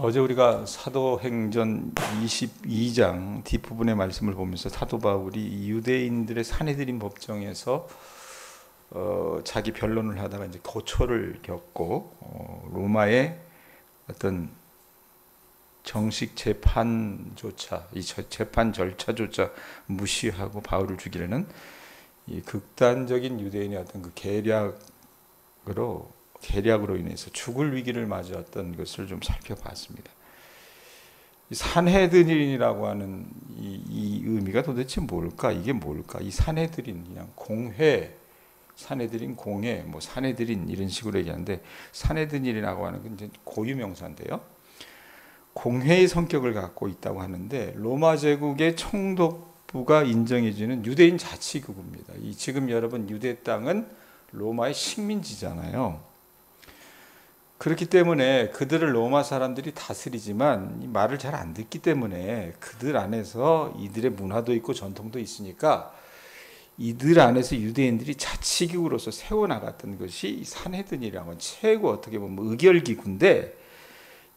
어제 우리가 사도행전 22장 뒷부분의 말씀을 보면서 사도 바울이 유대인들의 사내들인 법정에서 자기 변론을 하다가 이제 고초를 겪고 로마의 어떤 정식 재판조차, 이 재판 절차조차 무시하고 바울을 죽이려는 이 극단적인 유대인의 어떤 그 계략으로 인해서 죽을 위기를 맞았던 것을 좀 살펴봤습니다. 이 산헤드린이라고 하는 이 의미가 도대체 뭘까? 이게 뭘까? 이 산헤드린, 그냥 공회, 산헤드린 공회, 뭐 산헤드린 이런 식으로 얘기하는데, 산헤드린이라고 하는 건 이제 고유명사인데요. 공회의 성격을 갖고 있다고 하는데, 로마 제국의 총독부가 인정해주는 유대인 자치구입니다. 이 지금 여러분 유대 땅은 로마의 식민지잖아요. 그렇기 때문에 그들을 로마 사람들이 다스리지만 이 말을 잘 안 듣기 때문에 그들 안에서 이들의 문화도 있고 전통도 있으니까 이들 안에서 유대인들이 자치기구로서 세워나갔던 것이 산헤드린이라고 하는 최고 어떻게 보면 의결기구인데,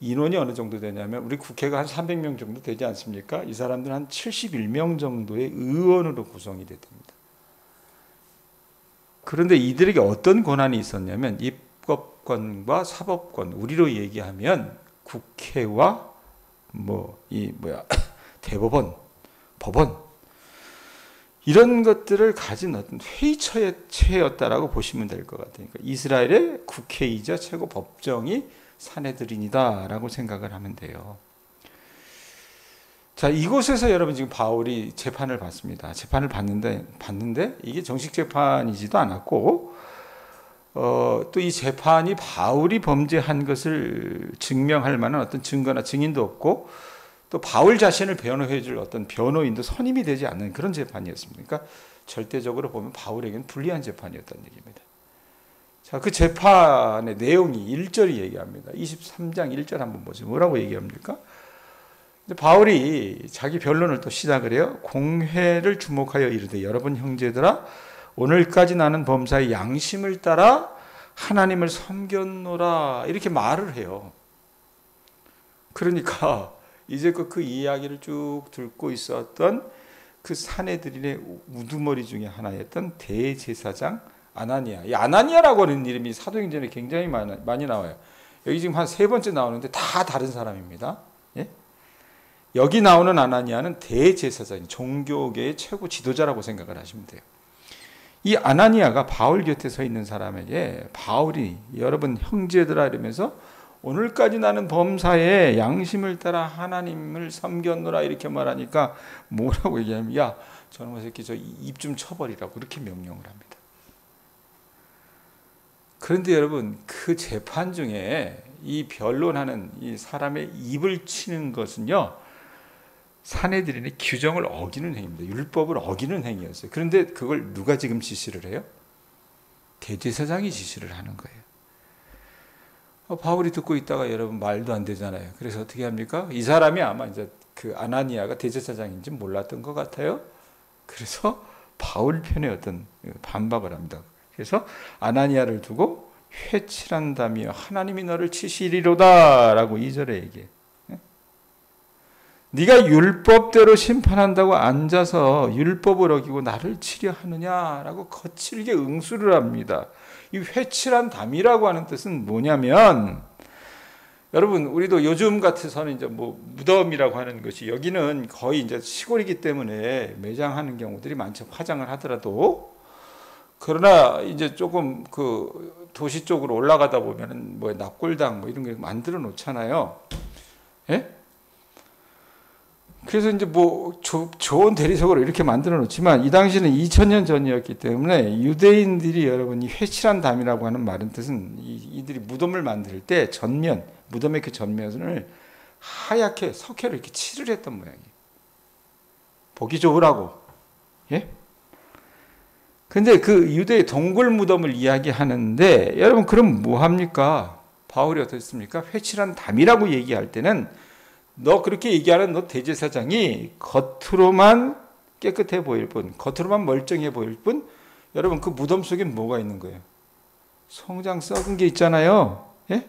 인원이 어느 정도 되냐면 우리 국회가 한 300명 정도 되지 않습니까? 이 사람들은 한 71명 정도의 의원으로 구성이 됐답니다. 그런데 이들에게 어떤 권한이 있었냐면 입법권과 사법권, 우리로 얘기하면 국회와 대법원, 법원, 이런 것들을 가진 어떤 회의체였다라고 보시면 될 것 같아요. 그러니까 이스라엘의 국회이자 최고 법정이 산헤드린이다라고 생각을 하면 돼요. 자, 이곳에서 여러분 지금 바울이 재판을 받습니다. 재판을 받는데 이게 정식 재판이지도 않았고, 또 이 재판이 바울이 범죄한 것을 증명할 만한 어떤 증거나 증인도 없고, 또 바울 자신을 변호해 줄 어떤 변호인도 선임이 되지 않는 그런 재판이었습니다. 그러니까 절대적으로 보면 바울에게는 불리한 재판이었다는 얘기입니다. 자, 그 재판의 내용이 1절이 얘기합니다. 23장 1절 한번 보세요. 뭐라고 얘기합니까? 바울이 자기 변론을 또 시작을 해요. 공회를 주목하여 이르되, 여러분 형제들아, 오늘까지 나는 범사의 양심을 따라 하나님을 섬겼노라, 이렇게 말을 해요. 그러니까 이제껏 그 이야기를 쭉 듣고 있었던 그 산헤드린의 우두머리 중에 하나였던 대제사장 아나니아. 이 아나니아라고 하는 이름이 사도행전에 굉장히 많이 나와요. 여기 지금 한 3번째 나오는데 다 다른 사람입니다. 예? 여기 나오는 아나니아는 대제사장인 종교계의 최고 지도자라고 생각을 하시면 돼요. 이 아나니아가 바울 곁에 서 있는 사람에게 바울이 여러분 형제들아 이러면서 오늘까지 나는 범사에 양심을 따라 하나님을 섬겼노라 이렇게 말하니까 뭐라고 얘기하냐면, 야, 저놈의 새끼 저 입 좀 쳐버리라고 그렇게 명령을 합니다. 그런데 여러분, 그 재판 중에 이 변론하는 이 사람의 입을 치는 것은요, 산헤드린의 규정을 어기는 행위입니다. 율법을 어기는 행위였어요. 그런데 그걸 누가 지금 지시를 해요? 대제사장이 지시를 하는 거예요. 바울이 듣고 있다가 여러분 말도 안 되잖아요. 그래서 어떻게 합니까? 이 사람이 아마 이제 그 아나니아가 대제사장인지 몰랐던 것 같아요. 그래서 바울 편에 어떤 반박을 합니다. 그래서 아나니아를 두고 회칠한다며 하나님이 너를 치시리로다 라고 2절에 얘기해요. 네가 율법대로 심판한다고 앉아서 율법을 어기고 나를 치려 하느냐라고 거칠게 응수를 합니다. 이 회칠한 담이라고 하는 뜻은 뭐냐면, 여러분 우리도 요즘 같아서는 이제 무덤이라고 하는 것이, 여기는 거의 이제 시골이기 때문에 매장하는 경우들이 많죠. 화장을 하더라도. 그러나 이제 조금 그 도시 쪽으로 올라가다 보면은 납골당 이런 거 만들어 놓잖아요. 예? 그래서 이제 좋은 대리석으로 이렇게 만들어 놓지만, 이 당시는 2000년 전이었기 때문에 유대인들이 여러분 이 회칠한 담이라고 하는 말은 뜻은 이들이 무덤을 만들 때 무덤의 그 전면을 하얗게 석회로 이렇게 칠을 했던 모양이에요. 보기 좋으라고. 예? 근데 그 유대의 동굴 무덤을 이야기하는데, 여러분 그럼 뭐 합니까? 바울이 어떻습니까? 회칠한 담이라고 얘기할 때는 너 그렇게 얘기하는 너 대제사장이 겉으로만 깨끗해 보일 뿐, 겉으로만 멀쩡해 보일 뿐, 여러분 그 무덤 속에 뭐가 있는 거예요? 성장 썩은 게 있잖아요. 예?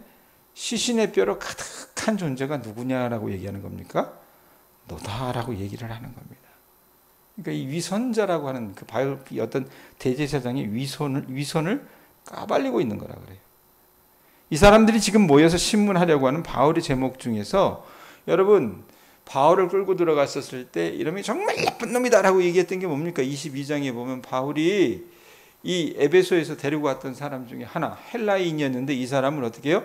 시신의 뼈로 가득한 존재가 누구냐라고 얘기하는 겁니까? 너다라고 얘기를 하는 겁니다. 그러니까 이 위선자라고 하는 그 어떤 대제사장이 위선을 까발리고 있는 거라 그래요. 이 사람들이 지금 모여서 신문하려고 하는 바울의 제목 중에서 여러분 바울을 끌고 들어갔었을 때 이름이 정말 나쁜 놈이다라고 얘기했던 게 뭡니까? 22장에 보면 바울이 이 에베소에서 데리고 왔던 사람 중에 하나 헬라인이었는데 이 사람을 어떻게 해요?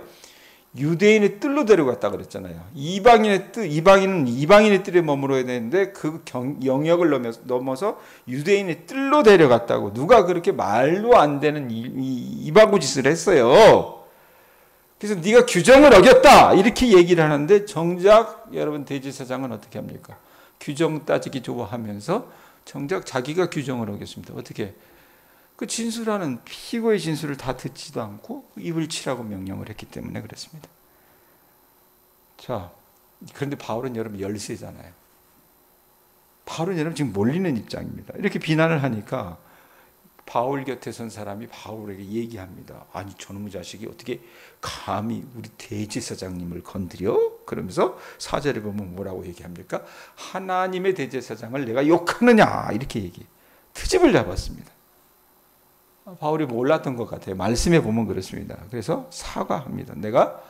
유대인의 뜰로 데려갔다 그랬잖아요. 이방인은 이방인의 뜰에 머물러야 되는데 그 영역을 넘어서 유대인의 뜰로 데려갔다고. 누가 그렇게 말도 안 되는 이바구짓을 했어요. 그래서 네가 규정을 어겼다 이렇게 얘기를 하는데 정작 여러분 대제사장은 어떻게 합니까? 규정 따지기 좋아하면서 정작 자기가 규정을 어겼습니다. 어떻게? 그 진술하는 피고의 진술을 다 듣지도 않고 입을 치라고 명령을 했기 때문에 그렇습니다. 자, 그런데 바울은 여러분 열세잖아요. 바울은 여러분 지금 몰리는 입장입니다. 이렇게 비난을 하니까 바울 곁에 선 사람이 바울에게 얘기합니다. 아니 저놈의 자식이 어떻게 감히 우리 대제사장님을 건드려? 그러면서 4절에 보면 뭐라고 얘기합니까? 하나님의 대제사장을 내가 욕하느냐 이렇게 얘기해. 트집을 잡았습니다. 바울이 몰랐던 것 같아요. 말씀에 보면 그렇습니다. 그래서 사과합니다. 내가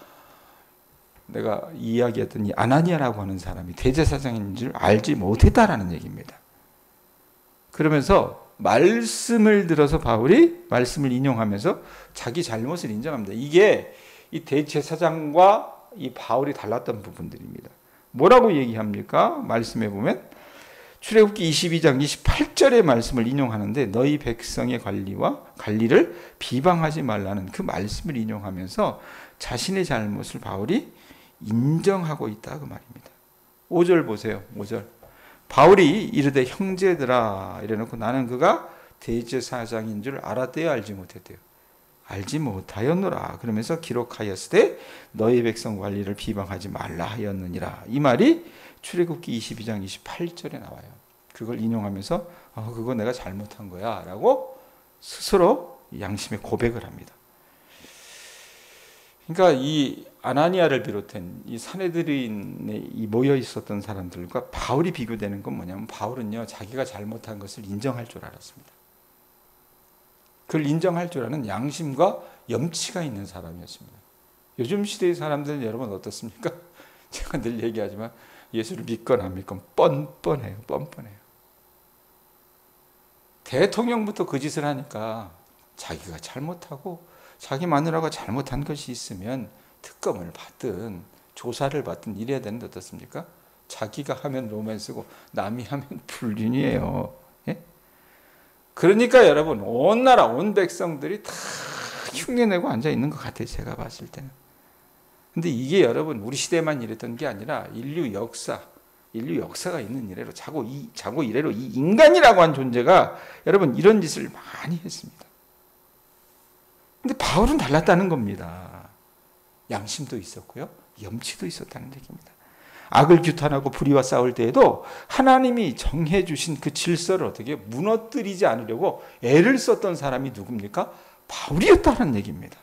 이야기했던 이 아나니아라고 하는 사람이 대제사장인 줄 알지 못했다라는 얘기입니다. 그러면서 말씀을 들어서 바울이 말씀을 인용하면서 자기 잘못을 인정합니다. 이게 이 대제사장과 이 바울이 달랐던 부분들입니다. 뭐라고 얘기합니까? 말씀에 보면 출애굽기 22장 28절의 말씀을 인용하는데 너희 백성의 관리를 비방하지 말라는 그 말씀을 인용하면서 자신의 잘못을 바울이 인정하고 있다 그 말입니다. 5절 보세요. 5절. 바울이 이르되 형제들아 이래놓고 나는 그가 대제사장인 줄 알았대요, 알지 못했대요? 알지 못하였노라. 그러면서 기록하였으되 너희 백성 관리를 비방하지 말라 하였느니라. 이 말이 출애굽기 22장 28절에 나와요. 그걸 인용하면서 그거 내가 잘못한 거야 라고 스스로 양심의 고백을 합니다. 그러니까 이 아나니아를 비롯한 이 사내들인에 모여 있었던 사람들과 바울이 비교되는 건 뭐냐면 바울은요 자기가 잘못한 것을 인정할 줄 알았습니다. 그걸 인정할 줄 아는 양심과 염치가 있는 사람이었습니다. 요즘 시대의 사람들은 여러분 어떻습니까? 제가 늘 얘기하지만 예수를 믿거나 안 믿거나 뻔뻔해요. 대통령부터 그 짓을 하니까 자기가 잘못하고 자기 마누라가 잘못한 것이 있으면 특검을 받든 조사를 받든 이래야 되는데 어떻습니까? 자기가 하면 로맨스고 남이 하면 불륜이에요. 예? 그러니까 여러분 온 나라 온 백성들이 다 흉내내고 앉아 있는 것 같아요. 제가 봤을 때는. 근데 이게 여러분 우리 시대만 이랬던 게 아니라 인류 역사가 있는 이래로 자고 이래로 이 인간이라고 한 존재가 여러분 이런 짓을 많이 했습니다. 근데 바울은 달랐다는 겁니다. 양심도 있었고요. 염치도 있었다는 얘기입니다. 악을 규탄하고 불의와 싸울 때에도 하나님이 정해 주신 그 질서를 어떻게 무너뜨리지 않으려고 애를 썼던 사람이 누굽니까? 바울이었다는 얘기입니다.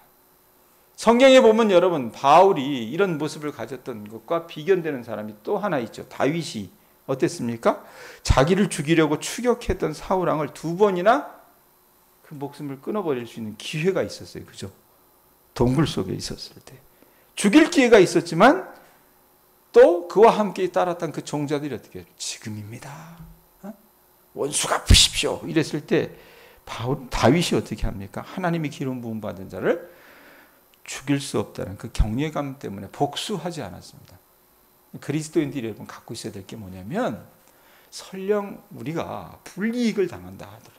성경에 보면 여러분 바울이 이런 모습을 가졌던 것과 비견되는 사람이 또 하나 있죠. 다윗이 어땠습니까? 자기를 죽이려고 추격했던 사울 왕을 2번이나 그 목숨을 끊어버릴 수 있는 기회가 있었어요. 그죠? 동굴 속에 있었을 때. 죽일 기회가 있었지만 또 그와 함께 따랐던 그 종자들이 어떻게 해요? 지금입니다. 원수 갚으십시오. 이랬을 때 다윗이 어떻게 합니까? 하나님이 기름 부음 받은 자를 죽일 수 없다는 그 경외감 때문에 복수하지 않았습니다. 그리스도인들이 여러분 갖고 있어야 될 게 뭐냐면 설령 우리가 불이익을 당한다 하더라도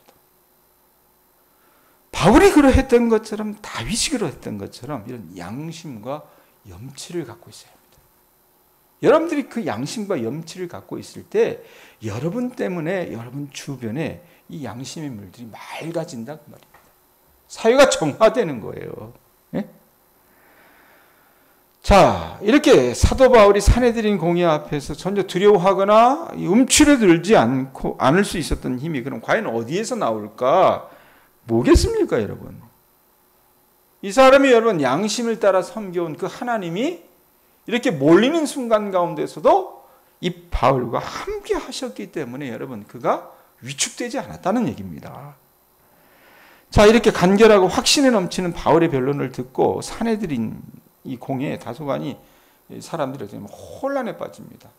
바울이 그러했던 것처럼 다윗이 그러했던 것처럼 이런 양심과 염치를 갖고 있어야 합니다. 여러분들이 그 양심과 염치를 갖고 있을 때 여러분 때문에 여러분 주변에 이 양심의 물들이 맑아진다 그 말입니다. 사회가 정화되는 거예요. 예? 자, 이렇게 사도 바울이 사내들인 공의 앞에서 전혀 두려워하거나 움츠러들지 않을 수 있었던 힘이 그럼 과연 어디에서 나올까? 뭐겠습니까, 여러분? 이 사람이 여러분 양심을 따라 섬겨온 그 하나님이 이렇게 몰리는 순간 가운데서도 이 바울과 함께 하셨기 때문에 여러분 그가 위축되지 않았다는 얘기입니다. 자, 이렇게 간결하고 확신에 넘치는 바울의 변론을 듣고 사내들인 이 공회 다소간이 사람들이 혼란에 빠집니다.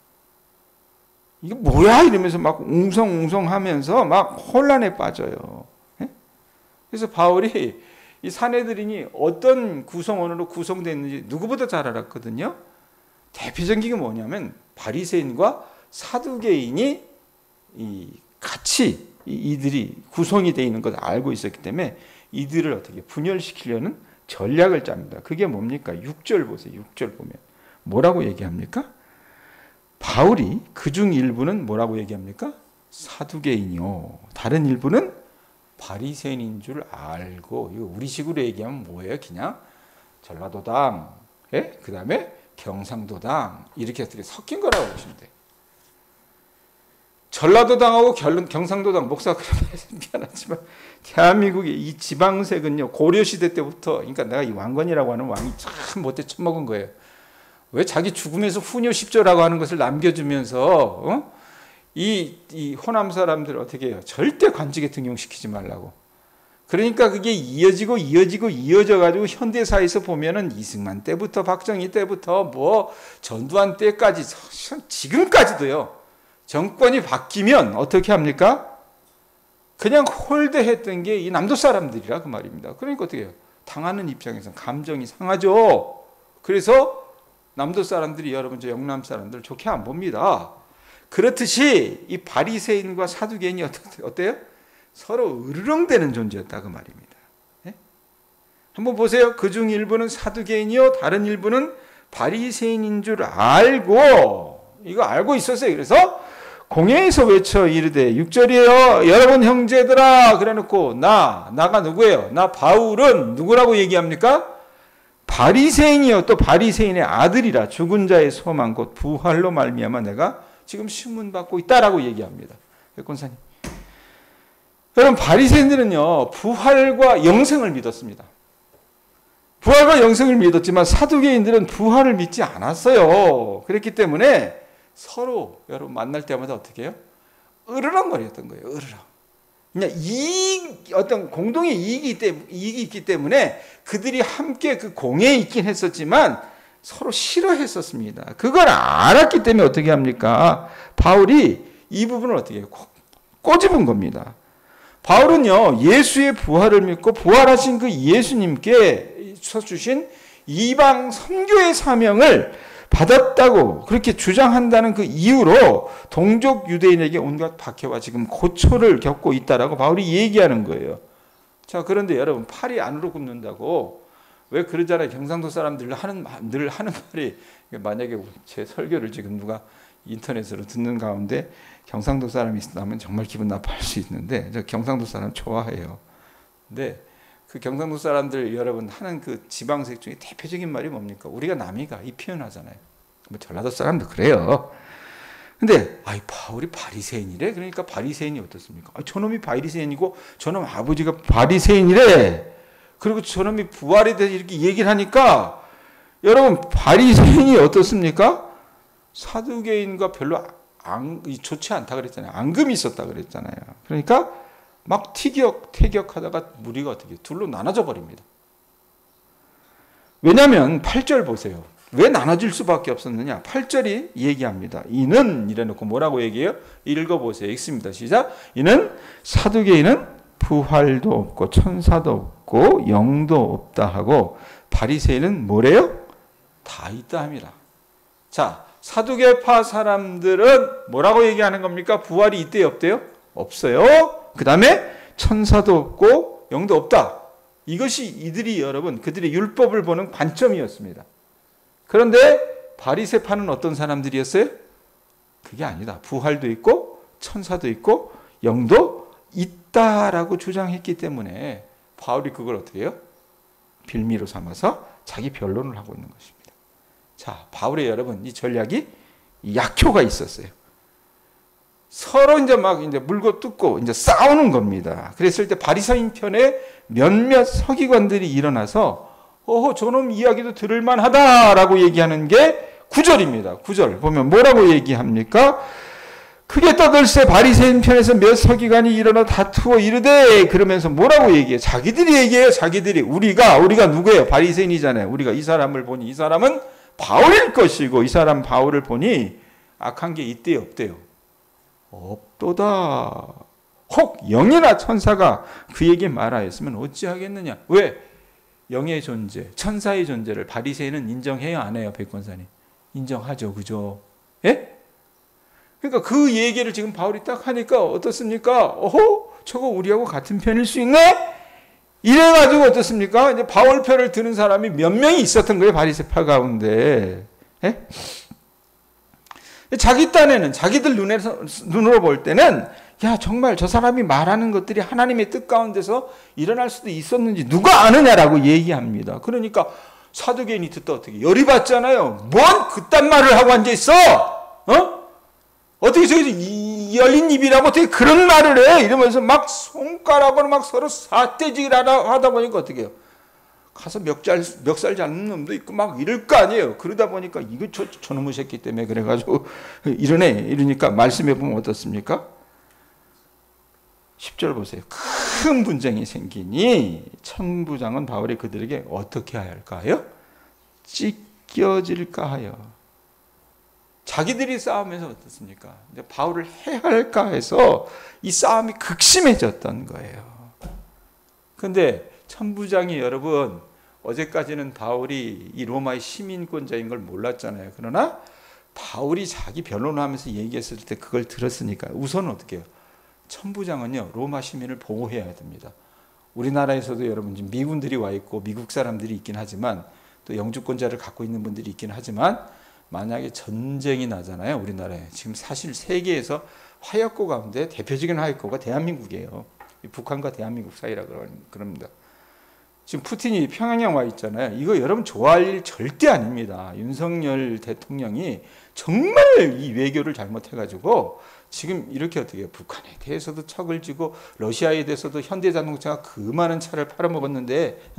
이게 뭐야? 이러면서 막 웅성웅성하면서 막 혼란에 빠져요. 그래서 바울이 이 사내들인이 어떤 구성원으로 구성되어 있는지 누구보다 잘 알았거든요. 대표적인 게 뭐냐면 바리새인과 사두개인이 같이 이들이 구성이 되어 있는 것을 알고 있었기 때문에 이들을 어떻게 분열시키려는 전략을 짭니다. 그게 뭡니까? 6절 보세요. 6절 보면 뭐라고 얘기합니까? 바울이 그중 일부는 뭐라고 얘기합니까? 사두개인이요. 다른 일부는 바리새인인 줄 알고, 이거 우리식으로 얘기하면 뭐예요? 그냥 전라도당, 그 다음에 경상도당 이렇게 섞인 거라고 보시면 돼요. 전라도당하고 경상도당 목사가 미안하지만 대한민국의 이 지방색은요 고려시대 때부터, 그러니까 내가 이 왕건이라고 하는 왕이 참 못돼 처먹은 거예요. 왜 자기 죽음에서 후녀 10조라고 하는 것을 남겨주면서 이 호남 사람들 어떻게 해요? 절대 관직에 등용시키지 말라고. 그러니까 그게 이어져 가지고 현대사에서 보면은 이승만 때부터 박정희 때부터 뭐 전두환 때까지 지금까지도요. 정권이 바뀌면 어떻게 합니까? 그냥 홀대했던 게 이 남도 사람들이라 그 말입니다. 그러니까 어떻게 해요? 당하는 입장에서 감정이 상하죠. 그래서 남도 사람들이 여러분 저 영남 사람들 좋게 안 봅니다. 그렇듯이 이 바리새인과 사두개인이 어때요? 서로 으르렁대는 존재였다 그 말입니다. 예? 한번 보세요. 그중 일부는 사두개인이요, 다른 일부는 바리새인인 줄 알고, 이거 알고 있었어요. 그래서 공회에서 외쳐 이르되 6절이에요. 여러분 형제들아 그래놓고 나가 누구예요? 나 바울은 누구라고 얘기합니까? 바리새인이요, 또 바리새인의 아들이라 죽은 자의 소망 곧 부활로 말미암아 내가 지금 신문받고 있다라고 얘기합니다. 권사님, 여러분 바리새인들은요 부활과 영생을 믿었습니다. 부활과 영생을 믿었지만 사두개인들은 부활을 믿지 않았어요. 그렇기 때문에 서로 여러분 만날 때마다 어떻게 해요? 으르렁거렸던 거예요. 으르렁. 그냥 어떤 공동의 이익이 있기 때문에 그들이 함께 그 공회에 있긴 했었지만 서로 싫어했었습니다. 그걸 알았기 때문에 어떻게 합니까? 바울이 이 부분을 어떻게 해요? 꼬집은 겁니다. 바울은요 예수의 부활을 믿고 부활하신 그 예수님께 주신 이방 선교의 사명을 받았다고 그렇게 주장한다는 그 이유로 동족 유대인에게 온갖 박해와 지금 고초를 겪고 있다라고 바울이 얘기하는 거예요. 자, 그런데 여러분 팔이 안으로 굽는다고 왜 그러잖아요. 경상도 사람들 늘 하는 말이, 만약에 제 설교를 지금 누가 인터넷으로 듣는 가운데 경상도 사람이 있다면 정말 기분 나빠할 수 있는데, 저 경상도 사람 좋아해요. 근데 그 경상도 사람들 여러분 하는 그 지방색 중에 대표적인 말이 뭡니까? 우리가 남이가 이 표현하잖아요. 뭐 전라도 사람도 그래요. 근데 바울이 바리새인이래. 그러니까 바리새인이 어떻습니까? 저놈이 바리새인이고 저놈 아버지가 바리새인이래. 그리고 저놈이 부활에 대해서 이렇게 얘기를 하니까 여러분 바리새인이 어떻습니까? 사두개인과 별로 좋지 않다 그랬잖아요. 앙금이 있었다 그랬잖아요. 그러니까 막 태격하다가 무리가 어떻게 둘로 나눠져 버립니다. 왜냐하면 8절 보세요. 왜 나눠질 수밖에 없었느냐? 8절이 얘기합니다. 이는 이래놓고 뭐라고 얘기해요? 읽어보세요. 읽습니다. 시작. 이는 사두개인은 부활도 없고 천사도 없고 영도 없다 하고 바리새인은 뭐래요? 다 있다 합니다. 자, 사두개파 사람들은 뭐라고 얘기하는 겁니까? 부활이 있대요, 없대요? 없어요. 그 다음에 천사도 없고 영도 없다. 이것이 이들이 여러분 그들의 율법을 보는 관점이었습니다. 그런데 바리새파는 어떤 사람들이었어요? 그게 아니다. 부활도 있고 천사도 있고 영도 있다라고 주장했기 때문에 바울이 그걸 어떻게 해요? 빌미로 삼아서 자기 변론을 하고 있는 것입니다. 자, 바울의 여러분 이 전략이 약효가 있었어요. 서로 이제 물고 뜯고 싸우는 겁니다. 그랬을 때 바리새인 편에 몇몇 서기관들이 일어나서 저놈 이야기도 들을만하다라고 얘기하는 게 9절입니다. 9절 보면 뭐라고 얘기합니까? 크게 떠들세 바리새인 편에서 몇 서기관이 일어나 다투어 이르되, 그러면서 뭐라고 얘기해요? 자기들이 얘기해요. 자기들이. 우리가 누구예요? 바리새인이잖아요. 우리가 이 사람을 보니 이 사람은 바울일 것이고, 이 사람 바울을 보니 악한 게 있대요, 없대요? 없도다. 혹 영이나 천사가 그에게 말하였으면 어찌하겠느냐. 왜? 영의 존재, 천사의 존재를 바리새인은 인정해요, 안 해요? 백권사님 인정하죠, 그죠? 예? 그러니까 그 얘기를 지금 바울이 딱 하니까 어떻습니까? 저거 우리하고 같은 편일 수 있네? 이래가지고 어떻습니까? 이제 바울 편을 드는 사람이 몇 명이 있었던 거예요, 바리새파 가운데. 예? 자기 딴에는, 자기들 눈으로 볼 때는, 야, 정말 저 사람이 말하는 것들이 하나님의 뜻 가운데서 일어날 수도 있었는지 누가 아느냐라고 얘기합니다. 그러니까 사두개인이 듣다 어떻게 열이 받잖아요. 뭔 그딴 말을 하고 앉아 있어? 어떻게 저기서 열린 입이라고 어떻게 그런 말을 해? 이러면서 막 손가락으로 막 서로 사태지기를 하다 보니까 어떻게 해요? 가서 멱살 잡는 놈도 있고 막 이럴 거 아니에요. 그러다 보니까 이거 저놈의 새끼 때문에 그래가지고 이러니까 말씀해 보면 어떻습니까? 10절 보세요. 큰 분쟁이 생기니 천부장은 바울이 그들에게 어떻게 할까요? 찢겨질까 하여. 자기들이 싸우면서 어떻습니까? 바울을 해할까 해서 이 싸움이 극심해졌던 거예요. 그런데 천부장이 여러분, 어제까지는 바울이 이 로마의 시민권자인 걸 몰랐잖아요. 그러나 바울이 자기 변론하면서 얘기했을 때 그걸 들었으니까 우선 어떻게 해요? 천부장은요, 로마 시민을 보호해야 됩니다. 우리나라에서도 여러분 지금 미군들이 와 있고 미국 사람들이 있긴 하지만 또 영주권자를 갖고 있는 분들이 있긴 하지만, 만약에 전쟁이 나잖아요, 우리나라에. 지금 사실 세계에서 화약고 가운데 대표적인 화약고가 대한민국이에요. 북한과 대한민국 사이라 그럽니다. 지금 푸틴이 평양에 와 있잖아요. 이거 여러분 좋아할 일 절대 아닙니다. 윤석열 대통령이 정말 이 외교를 잘못해가지고 지금 이렇게 어떻게 해요? 북한에 대해서도 척을 지고 러시아에 대해서도 현대자동차가 그 많은 차를 팔아먹었는데,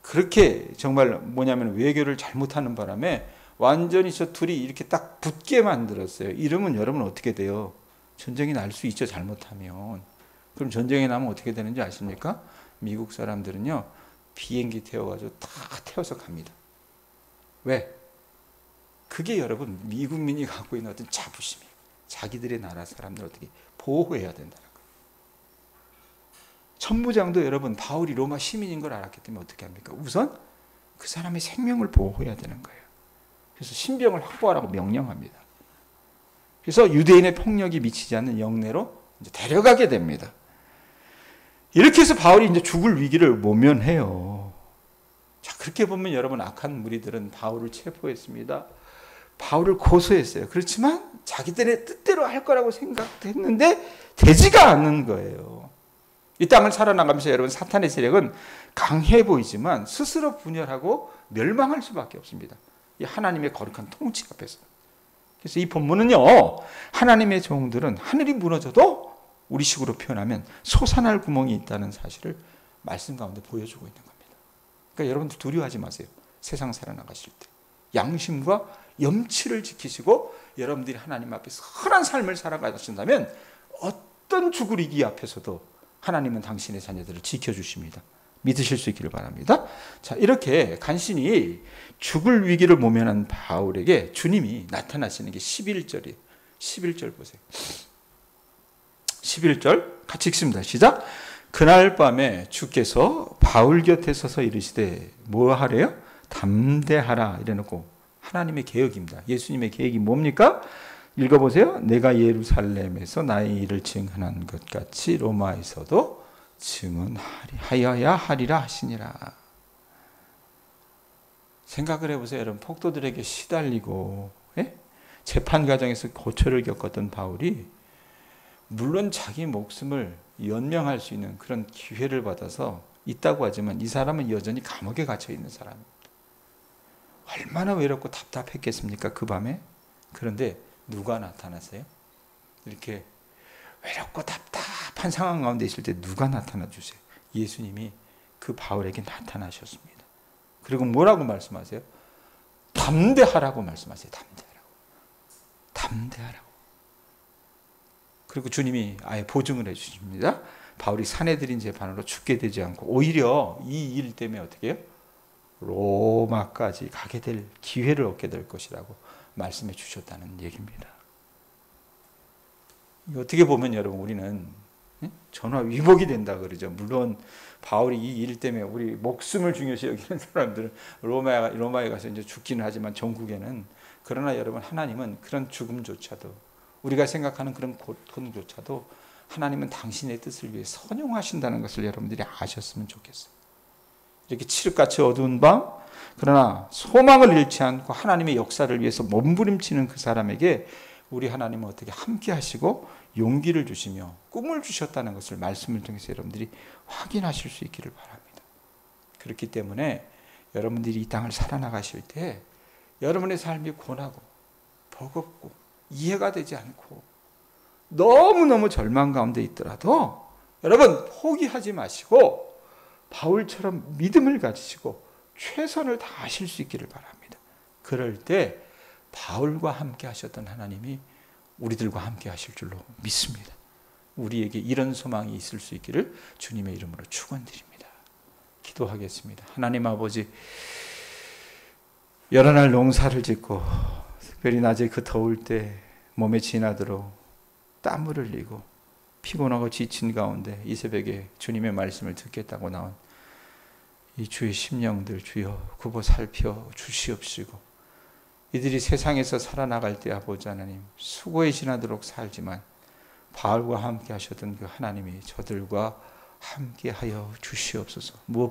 그렇게 정말 뭐냐면 외교를 잘못하는 바람에 완전히 저 둘이 이렇게 딱 붙게 만들었어요. 이러면 여러분 어떻게 돼요? 전쟁이 날 수 있죠, 잘못하면. 그럼 전쟁이 나면 어떻게 되는지 아십니까? 미국 사람들은요, 비행기 태워가지고 다 태워서 갑니다. 왜? 그게 여러분 미국민이 갖고 있는 어떤 자부심이에요. 자기들의 나라 사람들 어떻게 보호해야 된다는 거예요. 천부장도 여러분 바울이 로마 시민인 걸 알았기 때문에 어떻게 합니까? 우선 그 사람의 생명을 보호해야 되는 거예요. 그래서 신병을 확보하라고 명령합니다. 그래서 유대인의 폭력이 미치지 않는 영내로 이제 데려가게 됩니다. 이렇게 해서 바울이 이제 죽을 위기를 모면해요. 자, 그렇게 보면 여러분 악한 무리들은 바울을 체포했습니다. 바울을 고소했어요. 그렇지만 자기들의 뜻대로 할 거라고 생각했는데 되지가 않는 거예요. 이 땅을 살아나가면서 여러분 사탄의 세력은 강해 보이지만 스스로 분열하고 멸망할 수밖에 없습니다. 이 하나님의 거룩한 통치 앞에서. 그래서 이 본문은요, 하나님의 종들은 하늘이 무너져도 우리식으로 표현하면 솟아날 구멍이 있다는 사실을 말씀 가운데 보여주고 있는 겁니다. 그러니까 여러분들 두려워하지 마세요. 세상 살아나가실 때 양심과 염치를 지키시고 여러분들이 하나님 앞에 선한 삶을 살아가신다면 어떤 죽을 위기 앞에서도 하나님은 당신의 자녀들을 지켜주십니다. 믿으실 수 있기를 바랍니다. 자, 이렇게 간신히 죽을 위기를 모면한 바울에게 주님이 나타나시는 게 11절이에요. 11절 보세요. 11절 같이 읽습니다. 시작. 그날 밤에 주께서 바울 곁에 서서 이르시되 뭐 하래요? 담대하라 이래놓고 하나님의 계획입니다. 예수님의 계획이 뭡니까? 읽어보세요. 내가 예루살렘에서 나의 일을 증언한 것 같이 로마에서도 증언하여야 하리라 하시니라. 생각을 해보세요. 여러분 폭도들에게 시달리고 재판 과정에서 고초를 겪었던 바울이 물론 자기 목숨을 연명할 수 있는 그런 기회를 받아서 있다고 하지만 이 사람은 여전히 감옥에 갇혀 있는 사람입니다. 얼마나 외롭고 답답했겠습니까? 그 밤에. 그런데 누가 나타났어요? 이렇게 외롭고 답답한 상황 가운데 있을 때 누가 나타나 주세요? 예수님이 그 바울에게 나타나셨습니다. 그리고 뭐라고 말씀하세요? 담대하라고 말씀하세요. 담대하라고. 그리고 주님이 아예 보증을 해주십니다. 바울이 사내들인 재판으로 죽게 되지 않고 오히려 이 일 때문에 어떻게 해요? 로마까지 가게 될 기회를 얻게 될 것이라고 말씀해 주셨다는 얘기입니다. 어떻게 보면 여러분 우리는 전화위복이 된다 그러죠. 물론 바울이 이 일 때문에 우리 목숨을 중요시 여기는 사람들은 로마에 가서 이제 죽기는 하지만 전국에는, 그러나 여러분 하나님은 그런 죽음조차도, 우리가 생각하는 그런 고통조차도 하나님은 당신의 뜻을 위해 선용하신다는 것을 여러분들이 아셨으면 좋겠어요. 이렇게 칠흑같이 어두운 밤, 그러나 소망을 잃지 않고 하나님의 역사를 위해서 몸부림치는 그 사람에게 우리 하나님은 어떻게 함께 하시고 용기를 주시며 꿈을 주셨다는 것을 말씀을 통해서 여러분들이 확인하실 수 있기를 바랍니다. 그렇기 때문에 여러분들이 이 땅을 살아나가실 때 여러분의 삶이 고나고 버겁고 이해가 되지 않고 너무너무 절망 가운데 있더라도 여러분 포기하지 마시고 바울처럼 믿음을 가지시고 최선을 다하실 수 있기를 바랍니다. 그럴 때 바울과 함께 하셨던 하나님이 우리들과 함께 하실 줄로 믿습니다. 우리에게 이런 소망이 있을 수 있기를 주님의 이름으로 축원드립니다. 기도하겠습니다. 하나님 아버지, 여러 날 농사를 짓고 특별히 낮에 그 더울 때 몸에 지나도록 땀을 흘리고 피곤하고 지친 가운데 이 새벽에 주님의 말씀을 듣겠다고 나온 이 주의 심령들 주여 굽어 살펴 주시옵시고, 이들이 세상에서 살아나갈 때 아버지 하나님 수고에 지나도록 살지만 바울과 함께 하셨던 그 하나님이 저들과 함께 하여 주시옵소서. 무엇